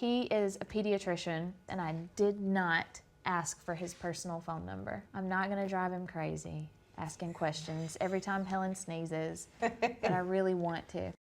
He is a pediatrician, and I did not ask for his personal phone number. I'm not gonna drive him crazy asking questions every time Helen sneezes, but I really want to.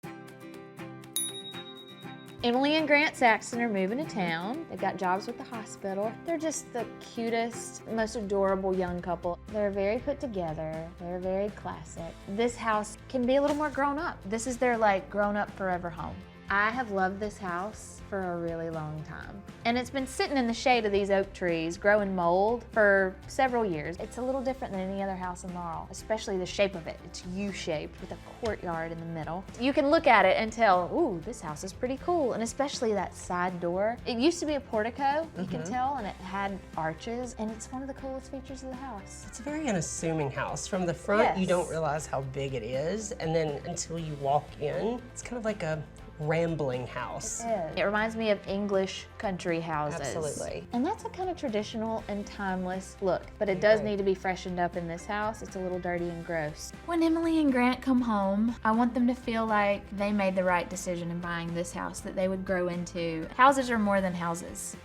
Emily and Grant Saxton are moving to town. They've got jobs with the hospital. They're just the cutest, most adorable young couple. They're very put together. They're very classic. This house can be a little more grown up. This is their like grown up forever home. I have loved this house for a really long time. And it's been sitting in the shade of these oak trees, growing mold for several years. It's a little different than any other house in Laurel, especially the shape of it. It's U-shaped with a courtyard in the middle. You can look at it and tell, ooh, this house is pretty cool, and especially that side door. It used to be a portico, you can tell, and it had arches, and it's one of the coolest features of the house. It's a very unassuming house. From the front, you don't realize how big it is, and then until you walk in, it's kind of like a rambling house. It reminds me of English country houses. Absolutely. And that's a kind of traditional and timeless look, but it does need to be freshened up in this house. It's a little dirty and gross. When Emily and Grant come home, I want them to feel like they made the right decision in buying this house that they would grow into. Houses are more than houses.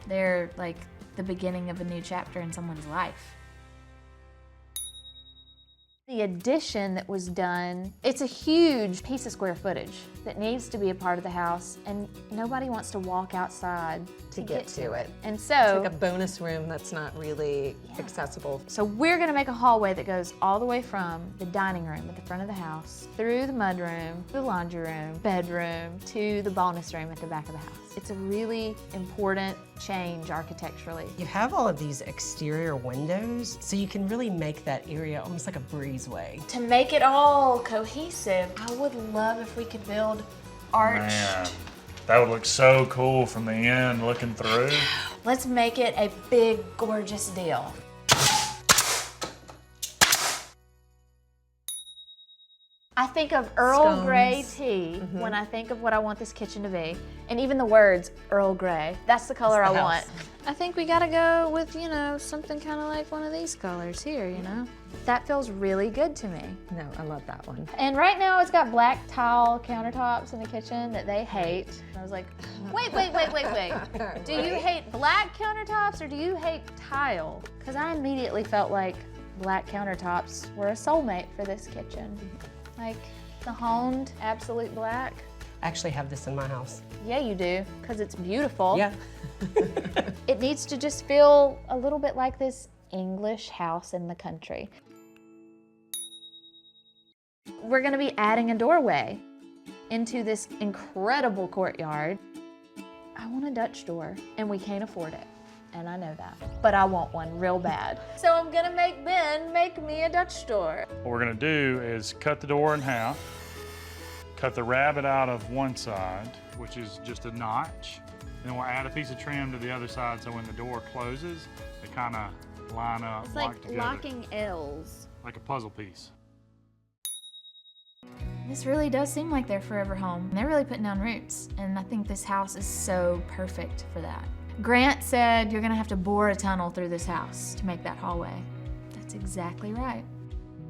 They're like the beginning of a new chapter in someone's life. The addition that was done, it's a huge piece of square footage that needs to be a part of the house, and nobody wants to walk outside to get to it. And so, it's like a bonus room that's not really accessible. So we're gonna make a hallway that goes all the way from the dining room at the front of the house, through the mudroom, the laundry room, bedroom, to the bonus room at the back of the house. It's a really important change architecturally. You have all of these exterior windows, so you can really make that area almost like a breezeway. To make it all cohesive, I would love if we could build arched. Man, that would look so cool from the end looking through. Let's make it a big, gorgeous deal. I think of Earl Grey tea when I think of what I want this kitchen to be. And even the words, Earl Grey, that's the color I want. I think we gotta go with, you know, something kind of like one of these colors here, you know? That feels really good to me. No, I love that one. And right now it's got black tile countertops in the kitchen that they hate. And I was like, wait. Do you hate black countertops or do you hate tile? Because I immediately felt like black countertops were a soulmate for this kitchen. Like the honed absolute black. I actually have this in my house. Yeah, you do, because it's beautiful. Yeah. It needs to just feel a little bit like this English house in the country. We're gonna be adding a doorway into this incredible courtyard. I want a Dutch door, and we can't afford it. And I know that, but I want one real bad. So I'm gonna make Ben make me a Dutch door. What we're gonna do is cut the door in half, cut the rabbet out of one side, which is just a notch. Then we'll add a piece of trim to the other side so when the door closes, they kind of line up, It's lock like together. locking L's. Like a puzzle piece. This really does seem like their forever home. They're really putting down roots, and I think this house is so perfect for that. Grant said you're gonna have to bore a tunnel through this house to make that hallway. That's exactly right.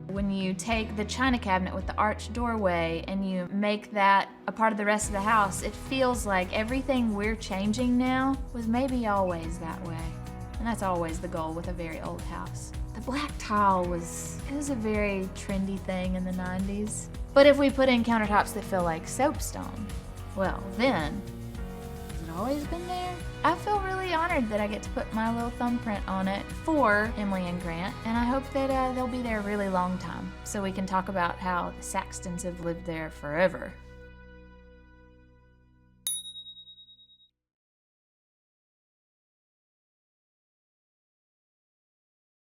When you take the china cabinet with the arched doorway and you make that a part of the rest of the house, it feels like everything we're changing now was maybe always that way. And that's always the goal with a very old house. The black tile was a very trendy thing in the 90s. But if we put in countertops that feel like soapstone, well then, has it always been there? I feel really honored that I get to put my little thumbprint on it for Emily and Grant, and I hope that they'll be there a really long time so we can talk about how the Saxtons have lived there forever.